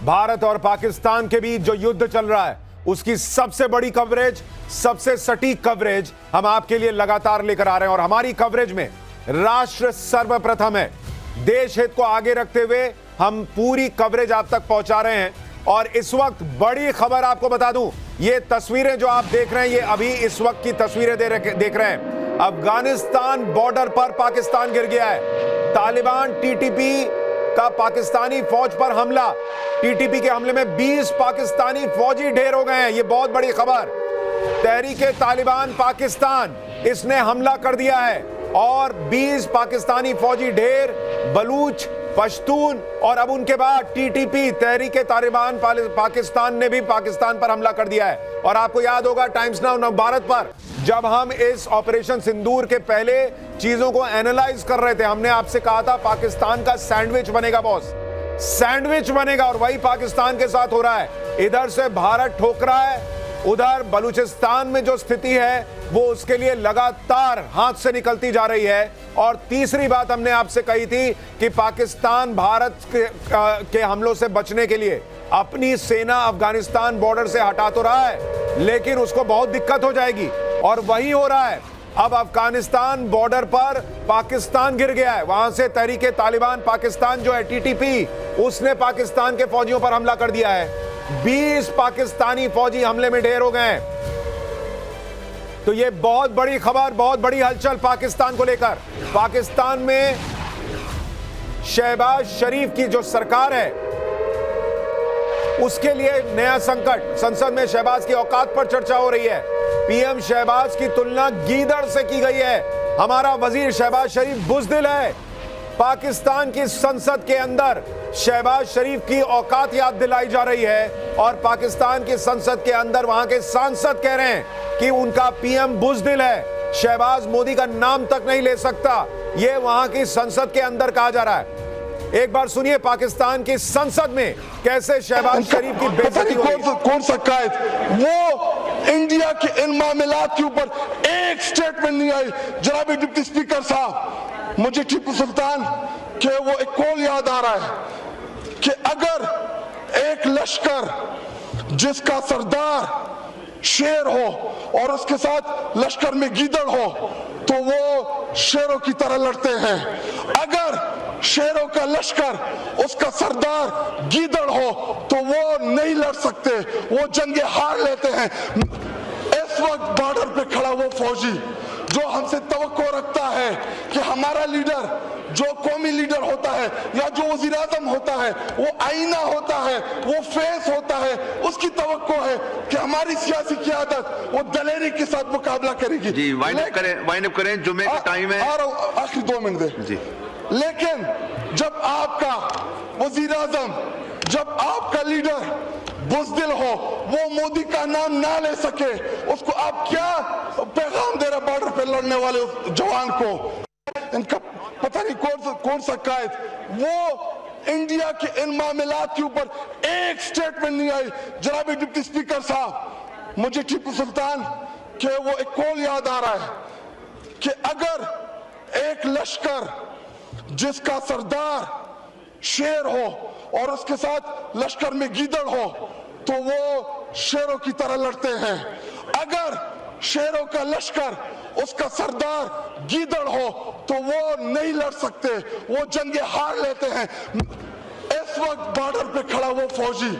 भारत और पाकिस्तान के बीच जो युद्ध चल रहा है उसकी सबसे बड़ी कवरेज, सबसे सटीक कवरेज हम आपके लिए लगातार लेकर आ रहे हैं और हमारी कवरेज में राष्ट्र सर्वप्रथम है। देश हित को आगे रखते हुए हम पूरी कवरेज आप तक पहुंचा रहे हैं। और इस वक्त बड़ी खबर आपको बता दूं, ये तस्वीरें जो आप देख रहे हैं, ये अभी इस वक्त की तस्वीरें देख रहे हैं। अफगानिस्तान बॉर्डर पर पाकिस्तान गिर गया है। तालिबान टीटीपी का पाकिस्तानी फौज पर हमला, टीटीपी के हमले में 20 पाकिस्तानी फौजी ढेर हो गए हैं। ये बहुत बड़ी खबर। तहरीके तालिबान पाकिस्तान, इसने हमला कर दिया है और 20 पाकिस्तानी फौजी ढेर, बलूच, पश्तून और अब उनके बाद टीटीपी तहरीके तालिबान पाकिस्तान ने भी पाकिस्तान पर हमला कर दिया है। और आपको याद होगा टाइम्स नाउ नवभारत पर जब हम इस ऑपरेशन सिंदूर के पहले चीजों को एनालाइज कर रहे थे, हमने आपसे कहा था पाकिस्तान का सैंडविच बनेगा बॉस, सैंडविच बनेगा। और वही पाकिस्तान के साथ हो रहा है। इधर से भारत ठोक रहा है, उधर बलूचिस्तान में जो स्थिति है वो उसके लिए लगातार हाथ से निकलती जा रही है। और तीसरी बात हमने आपसे कही थी कि पाकिस्तान भारत के हमलों से बचने के लिए अपनी सेना अफगानिस्तान बॉर्डर से हटा तो रहा है, लेकिन उसको बहुत दिक्कत हो जाएगी और वही हो रहा है। अब अफगानिस्तान बॉर्डर पर पाकिस्तान गिर गया है। वहां से तहरीके तालिबान पाकिस्तान जो है टीटीपी, उसने पाकिस्तान के फौजियों पर हमला कर दिया है। 20 पाकिस्तानी फौजी हमले में ढेर हो गए हैं। तो ये बहुत बड़ी खबर, बहुत बड़ी हलचल पाकिस्तान को लेकर। पाकिस्तान में शहबाज शरीफ की जो सरकार है उसके लिए नया संकट। संसद में शहबाज की औकात पर चर्चा हो रही है। पीएम शहबाज की तुलना गीदड़ से की गई है। हमारा वजीर शहबाज शरीफ बुज़दिल है। पाकिस्तान की संसद के अंदर शहबाज शरीफ की औकात याद दिलाई जा रही है और पाकिस्तान की संसद के अंदर वहां के सांसद कह रहे हैं कि उनका पीएम बुज़दिल है, शहबाज मोदी का नाम तक नहीं ले सकता। यह वहां की संसद के अंदर कहा जा रहा है। एक बार सुनिए पाकिस्तान की संसद में कैसे शहबाज शरीफ की बेइज्जती हुई। कौन सा कायद वो इंडिया के इन मामलात के ऊपर एक स्टेटमेंट नहीं आई। जनाब डिप्टी स्पीकर साहब, मुझे टीपू सुल्तान के वो एक कॉल याद आ रहा है कि अगर एक लश्कर जिसका सरदार शेर हो और उसके साथ लश्कर में गीदड़ हो तो वो शेरों की तरह लड़ते हैं। अगर शेरों का लश्कर उसका सरदार गीदड़ हो तो वो नहीं लड़ सकते, वो जंगे हार लेते हैं। इस वक्त बॉर्डर पे खड़ा वो फौजी जो हमसे तवक्को रखता है कि हमारा लीडर जो कौमी लीडर होता है या जो वज़ीर आज़म होता है वो आईना होता है, वो फेस होता है, उसकी तवक्को है कि हमारी सियासी क़यादत वो दलेरी के साथ मुकाबला करेगी। जी वाइंड अप करें, जुमे का टाइम है। आखिरी 2 मिनट दे जी। लेकिन जब आपका वज़ीर आज़म, जब आपका लीडर बुज़दिल हो, वो मोदी का नाम ना ले सके, उसको आप क्या पैगाम दे रहे बॉर्डर पे लड़ने वाले जवान को? इनका पता नहीं कौन सा कायद वो इंडिया के इन मामलात के ऊपर एक स्टेटमेंट नहीं आई। जनाब डिप्टी स्पीकर साहब, मुझे टीपू सुल्तान के वो एक कॉल याद आ रहा है कि अगर एक लश्कर जिसका सरदार शेर हो और उसके साथ लश्कर में गीदड़ हो तो वो शेरों की तरह लड़ते हैं। अगर शेरों का लश्कर उसका सरदार गीदड़ हो तो वो नहीं लड़ सकते, वो जंगे हार लेते हैं। इस वक्त बॉर्डर पे खड़ा वो फौजी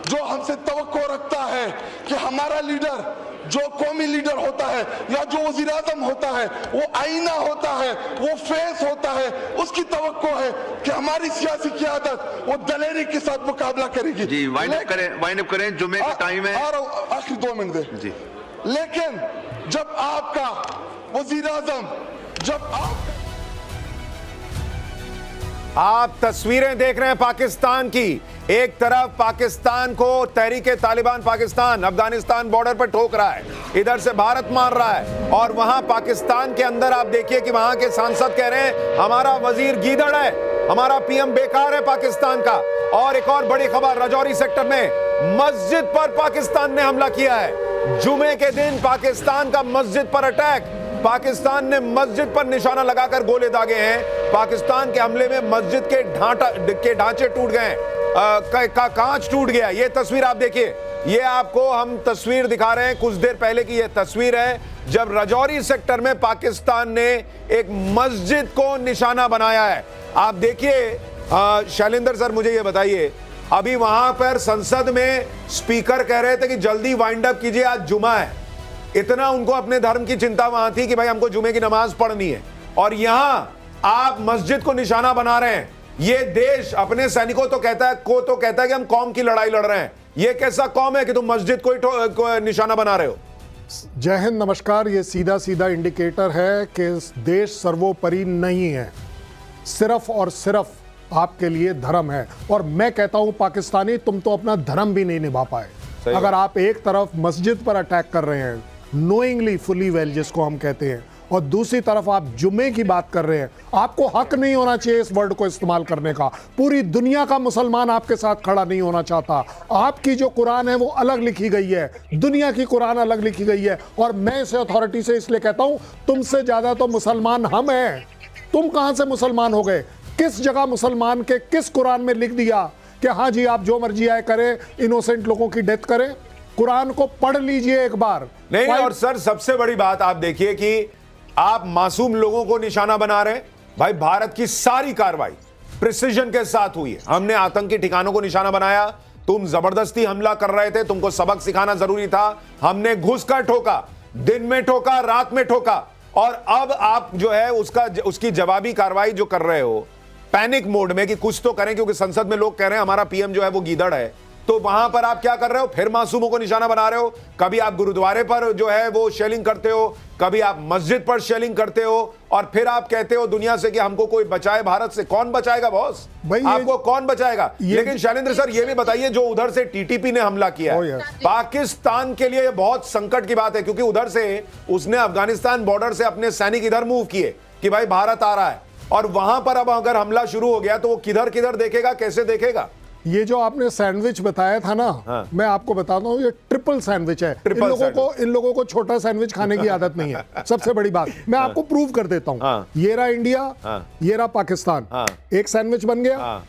जो हमसे तवक्को रखता है कि हमारा लीडर जो कौमी लीडर होता है या जो वज़ीर आज़म होता है वो आईना होता है, वो फेस होता है, उसकी तवक्को है कि हमारी सियासी क़यादत वो दलेरी के साथ मुकाबला करेगी। जी वाइंड अप करें, जुमे का टाइम है। आखिरी 2 मिनट दे जी। लेकिन जब आपका वज़ीर आज़म, जब आप तस्वीरें देख रहे हैं पाकिस्तान की, एक तरफ पाकिस्तान को तहरीके तालिबान पाकिस्तान अफगानिस्तान बॉर्डर पर ठोक रहा है, इधर से भारत मार रहा है और वहां पाकिस्तान के अंदर आप देखिए कि वहां के सांसद कह रहे हैं हमारा वजीर गीदड़ है, हमारा पीएम बेकार है पाकिस्तान का। और एक और बड़ी खबर, राजौरी सेक्टर में मस्जिद पर पाकिस्तान ने हमला किया है। जुमे के दिन पाकिस्तान का मस्जिद पर अटैक, पाकिस्तान ने मस्जिद पर निशाना लगाकर गोले दागे हैं। पाकिस्तान के हमले में मस्जिद के ढांचे टूट गए हैं। का कांच टूट गया। ये तस्वीर आप देखिए, ये आपको हम तस्वीर दिखा रहे हैं कुछ देर पहले की। ये तस्वीर है जब राजौरी सेक्टर में पाकिस्तान ने एक मस्जिद को निशाना बनाया है। आप देखिए शैलेंद्र सर, मुझे ये बताइए, अभी वहां पर संसद में स्पीकर कह रहे थे कि जल्दी वाइंड अप कीजिए, आज जुमा है। इतना उनको अपने धर्म की चिंता वहां थी कि भाई हमको जुमे की नमाज पढ़नी है, और यहां आप मस्जिद को निशाना बना रहे हैं। ये देश अपने सैनिकों तो कहता है कि हम कौम की लड़ाई लड़ रहे हैं। ये कैसा कौम है कि तुम मस्जिद को निशाना बना रहे हो? जय हिंद, नमस्कार। ये सीधा सीधा इंडिकेटर है कि देश सर्वोपरि नहीं है, सिर्फ और सिर्फ आपके लिए धर्म है। और मैं कहता हूं पाकिस्तानी, तुम तो अपना धर्म भी नहीं निभा पाए। अगर आप एक तरफ मस्जिद पर अटैक कर रहे हैं नोइंगली, फुली वेल जिसको हम कहते हैं, और दूसरी तरफ आप जुम्मे की बात कर रहे हैं, आपको हक नहीं होना चाहिए इस वर्ड को इस्तेमाल करने का। पूरी दुनिया का मुसलमान आपके साथ खड़ा नहीं होना चाहता। आपकी जो कुरान है वो अलग लिखी गई है, दुनिया की कुरान अलग लिखी गई है। और मैं इसे अथॉरिटी से इसलिए कहता हूं, तुमसे ज्यादा तो मुसलमान हम हैं। तुम कहां से मुसलमान हो गए? किस जगह मुसलमान के किस कुरान में लिख दिया कि हाँ जी आप जो मर्जी आए करें, इनोसेंट लोगों की डेथ करें? कुरान को पढ़ लीजिए एक बार। नहीं, और सर सबसे बड़ी बात आप देखिए कि आप मासूम लोगों को निशाना बना रहे हैं। भाई भारत की सारी कार्रवाई प्रिसीजन के साथ हुई है। हमने आतंकी ठिकानों को निशाना बनाया, तुम जबरदस्ती हमला कर रहे थे, तुमको सबक सिखाना जरूरी था, हमने घुसकर ठोका, दिन में ठोका, रात में ठोका। और अब आप जो है उसकी जवाबी कार्रवाई जो कर रहे हो पैनिक मोड में कि कुछ तो करें, क्योंकि संसद में लोग कह रहे हैं हमारा पीएम जो है वो गीदड़ है, तो वहां पर आप क्या कर रहे हो? फिर मासूमों को निशाना बना रहे हो। कभी आप गुरुद्वारे पर जो है वो शेलिंग करते हो, कभी आप मस्जिद पर शेलिंग करते हो, और फिर आप कहते हो दुनिया से कि हमको कोई बचाए भारत से। कौन बचाएगा बॉस? आपको कौन बचाएगा? लेकिन शैलेंद्र सर ये भी बताइए, जो उधर से टीटीपी ने हमला किया है, पाकिस्तान के लिए बहुत संकट की बात है, क्योंकि उधर से उसने अफगानिस्तान बॉर्डर से अपने सैनिक इधर मूव किए कि भाई भारत आ रहा है, और वहां पर अब अगर हमला शुरू हो गया तो वो किधर किधर देखेगा, कैसे देखेगा? ये जो आपने सैंडविच बताया था ना, हाँ। मैं आपको बताता हूँ, ये ट्रिपल सैंडविच है। इन लोगों को छोटा सैंडविच खाने की आदत नहीं है। सबसे बड़ी बात मैं आपको प्रूव कर देता हूँ। हाँ। ये रहा इंडिया, हाँ। ये रहा पाकिस्तान, हाँ। एक सैंडविच बन गया। हाँ।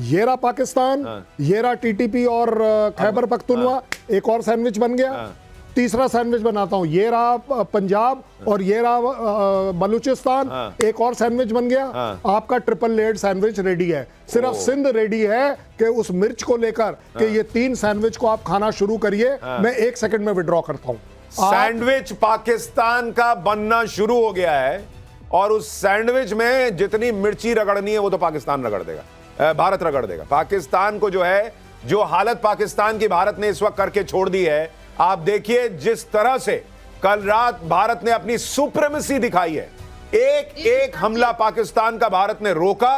ये रहा पाकिस्तान, ये रहा टीटीपी और खैबर पख्तूनवा, एक और सैंडविच बन गया। तीसरा सैंडविच बनाता हूं, ये रहा पंजाब और ये रहा बलूचिस्तान, एक और सैंडविच बन गया। आपका ट्रिपल लेयर्ड सैंडविच रेडी है। सिर्फ सिंध रेडी है कि उस मिर्च को लेकर कि ये 3 सैंडविच को आप खाना शुरू करिए। मैं 1 सेकंड में विड्रॉ करता हूं। सैंडविच पाकिस्तान का बनना शुरू हो गया है, और उस सैंडविच में जितनी मिर्ची रगड़नी है वो तो पाकिस्तान रगड़ देगा, भारत रगड़ देगा। पाकिस्तान को जो है, जो हालत पाकिस्तान की भारत ने इस वक्त करके छोड़ दी है, आप देखिए जिस तरह से कल रात भारत ने अपनी सुप्रीमेसी दिखाई है। एक हमला पाकिस्तान का भारत ने रोका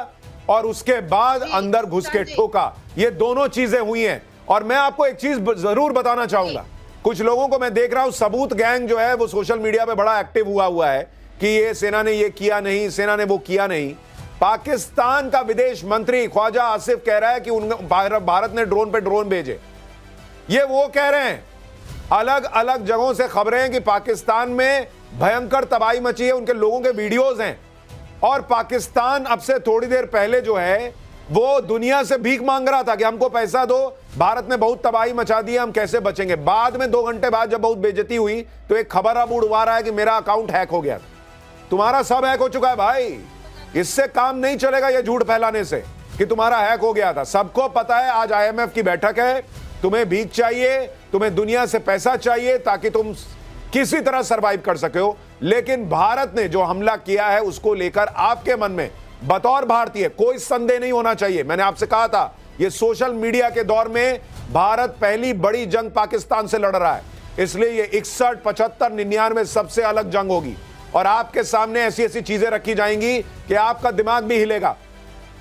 और उसके बाद अंदर घुस के ठोका। ये दोनों चीजें हुई हैं। और मैं आपको एक चीज जरूर बताना चाहूंगा, कुछ लोगों को मैं देख रहा हूं, सबूत गैंग जो है वो सोशल मीडिया पे बड़ा एक्टिव हुआ है कि ये सेना ने ये किया नहीं, सेना ने वो किया नहीं। पाकिस्तान का विदेश मंत्री ख्वाजा आसिफ कह रहा है कि भारत ने ड्रोन पे ड्रोन भेजे। ये वो कह रहे हैं, अलग अलग जगहों से खबरें हैं कि पाकिस्तान में भयंकर तबाही मची है, उनके लोगों के वीडियोस हैं। और पाकिस्तान अब से थोड़ी देर पहले जो है वो दुनिया से भीख मांग रहा था कि हमको पैसा दो, भारत ने बहुत तबाही मचा दी है, हम कैसे बचेंगे। बाद में 2 घंटे बाद जब बहुत बेइज्जती हुई तो एक खबर अब उड़वा रहा है कि मेरा अकाउंट हैक हो गया। तुम्हारा सब हैक हो चुका है भाई, इससे काम नहीं चलेगा ये झूठ फैलाने से कि तुम्हारा हैक हो गया था। सबको पता है आज IMF की बैठक है, तुम्हें भीख चाहिए, तुम्हें दुनिया से पैसा चाहिए ताकि तुम किसी तरह सरवाइव कर सके हो। लेकिन भारत ने जो हमला किया है उसको लेकर आपके मन में बतौर भारतीय कोई संदेह नहीं होना चाहिए। मैंने आपसे कहा था, ये सोशल मीडिया के दौर में भारत पहली बड़ी जंग पाकिस्तान से लड़ रहा है, इसलिए ये 61, 75, 99 सबसे अलग जंग होगी। और आपके सामने ऐसी ऐसी चीजें रखी जाएंगी कि आपका दिमाग भी हिलेगा।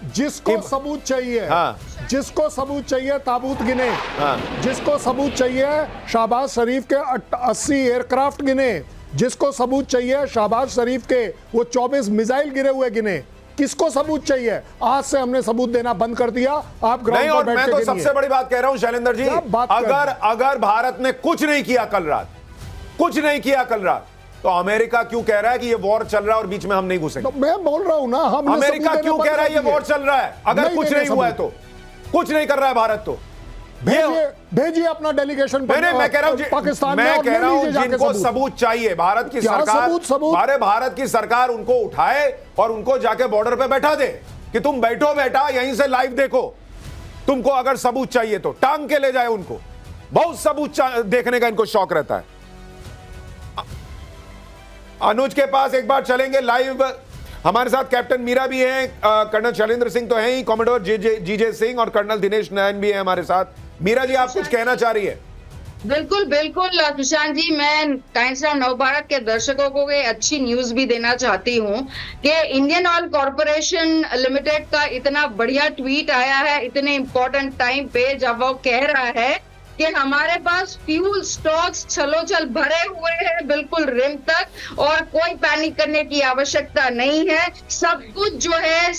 जिसको सबूत चाहिए, जिसको सबूत चाहिए ताबूत गिने, जिसको सबूत चाहिए शहबाज शरीफ के 80 एयरक्राफ्ट गिने, जिसको सबूत चाहिए शहबाज शरीफ के वो 24 मिसाइल गिरे हुए गिने। किसको सबूत चाहिए? आज से हमने सबूत देना बंद कर दिया। आप ग्राउंड पर बैठ के गिनिए। मैं तो सबसे बड़ी बात कह रहा हूं शैलेंद्र जी, अगर भारत ने कुछ नहीं किया कल रात, कुछ नहीं किया कल रात, तो अमेरिका क्यों कह रहा है कि ये वॉर चल रहा है और बीच में हम नहीं घुसेंगे? तो मैं बोल रहा हूं ना, हम अमेरिका क्यों कह रहा है ये वॉर चल रहा है अगर कुछ नहीं हुआ है तो? कुछ नहीं कर रहा है भारत। तो भेजिए अपना डेलीगेशन मैं कह रहा हूं पाकिस्तान में, मैं कह रहा हूं जाके जिनको सबूत चाहिए, भारत की सरकार, हमारे भारत की सरकार उनको उठाए और उनको जाके बॉर्डर पे बैठा दे कि तुम बैठो बेटा, यहीं से लाइव देखो। तुमको अगर सबूत चाहिए तो टांग के ले जाए उनको। बहुत सबूत देखने का इनको शौक रहता है। अनुज के पास एक बार चलेंगे लाइव। हमारे साथ कैप्टन मीरा भी हैं, कर्नल शैलेंद्र सिंह तो हैं ही, कॉमोडोर जीजे सिंह और कर्नल दिनेश नयन भी हैं हमारे साथ। मीरा जी, आप कुछ कहना चाह रही है? बिल्कुल बिल्कुल सुशांत जी, मैं टाइम्स ऑफ नवभारत के दर्शकों को ये अच्छी न्यूज भी देना चाहती हूँ कि इंडियन ऑयल कॉरपोरेशन लिमिटेड का इतना बढ़िया ट्वीट आया है इतने इम्पोर्टेंट टाइम पे, जब वो कह रहा है कि हमारे पास फ्यूल स्टॉक्स छलोछल भरे हुए हैं बिल्कुल रिम तक, और कोई पैनिक करने की आवश्यकता नहीं है। सब कुछ जो है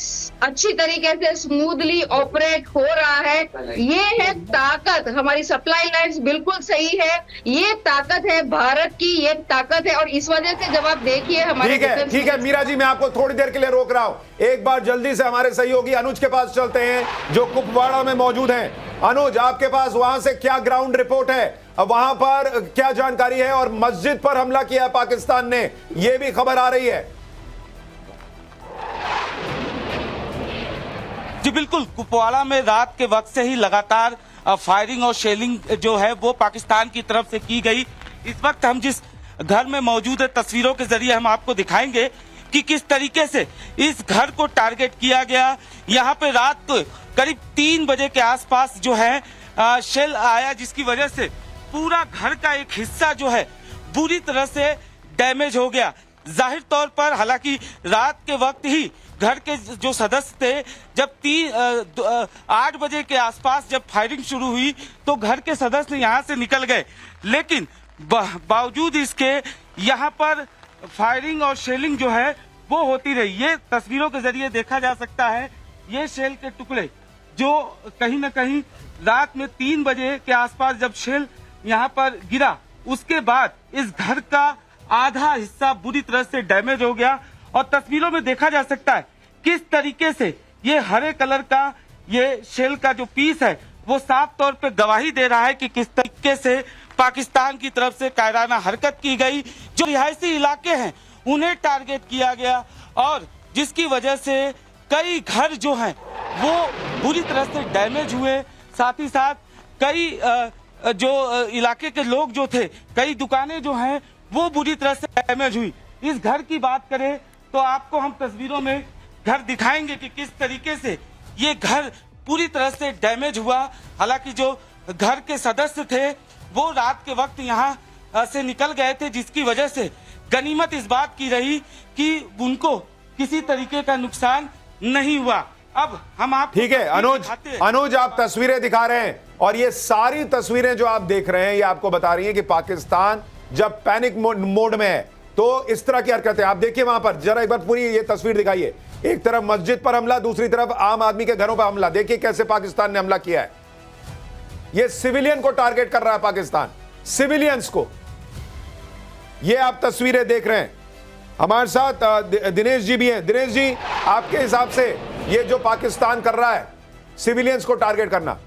अच्छी तरीके से स्मूथली ऑपरेट हो रहा है। ये है ताकत, हमारी सप्लाई लाइंस बिल्कुल सही है। ये ताकत है भारत की, ये ताकत है। और इस वजह से जब आप देखिए हमारे, ठीक है मीरा जी, मैं आपको थोड़ी देर के लिए रोक रहा हूं। एक बार जल्दी से हमारे सहयोगी अनुज के पास चलते हैं जो कुपवाड़ा में मौजूद हैं। अनुज, आपके पास वहां से क्या ग्राउंड रिपोर्ट है, वहां पर क्या जानकारी है? और मस्जिद पर हमला किया पाकिस्तान ने, यह भी खबर आ रही है। जी बिल्कुल, कुपवाड़ा में रात के वक्त से ही लगातार फायरिंग और शेलिंग जो है वो पाकिस्तान की तरफ से की गई। इस वक्त हम जिस घर में मौजूद है, तस्वीरों के जरिए हम आपको दिखाएंगे कि किस तरीके से इस घर को टारगेट किया गया। यहाँ पे रात को करीब 3 बजे के आसपास जो है शेल आया, जिसकी वजह से पूरा घर का एक हिस्सा जो है बुरी तरह से डैमेज हो गया। जाहिर तौर पर हालांकि रात के वक्त ही घर के जो सदस्य थे, जब 8 बजे के आसपास जब फायरिंग शुरू हुई तो घर के सदस्य यहाँ से निकल गए, लेकिन बावजूद इसके यहाँ पर फायरिंग और शेलिंग जो है वो होती रही। ये तस्वीरों के जरिए देखा जा सकता है, ये शेल के टुकड़े जो कहीं ना कहीं रात में 3 बजे के आसपास जब शेल यहाँ पर गिरा, उसके बाद इस घर का आधा हिस्सा बुरी तरह से डैमेज हो गया। और तस्वीरों में देखा जा सकता है किस तरीके से ये हरे कलर का ये शेल का जो पीस है वो साफ तौर पे गवाही दे रहा है कि किस तरीके से पाकिस्तान की तरफ से कायराना हरकत की गई। जो रिहायशी इलाके हैं उन्हें टारगेट किया गया, और जिसकी वजह से कई घर जो हैं वो बुरी तरह से डैमेज हुए। साथ ही साथ कई जो इलाके के लोग जो थे, कई दुकानें जो हैं वो बुरी तरह से डैमेज हुई। इस घर की बात करें तो आपको हम तस्वीरों में घर दिखाएंगे कि किस तरीके से ये घर पूरी तरह से डैमेज हुआ। हालांकि जो घर के सदस्य थे वो रात के वक्त यहाँ से निकल गए थे, जिसकी वजह से गनीमत इस बात की रही कि उनको किसी तरीके का नुकसान नहीं हुआ। अब हम आप ठीक है अनुज, आप तस्वीरें दिखा रहे हैं और ये सारी तस्वीरें जो आप देख रहे हैं ये आपको बता रही हैं कि पाकिस्तान जब पैनिक मोड में है तो इस तरह की हरकतें। आप देखिए वहां पर जरा एक बार पूरी ये तस्वीर दिखाइए। एक तरफ मस्जिद पर हमला, दूसरी तरफ आम आदमी के घरों पर हमला। देखिए कैसे पाकिस्तान ने हमला किया है। ये सिविलियन को टारगेट कर रहा है पाकिस्तान, सिविलियंस को। ये आप तस्वीरें देख रहे हैं। हमारे साथ दिनेश जी भी हैं। दिनेश जी, आपके हिसाब से ये जो पाकिस्तान कर रहा है सिविलियंस को टारगेट करना,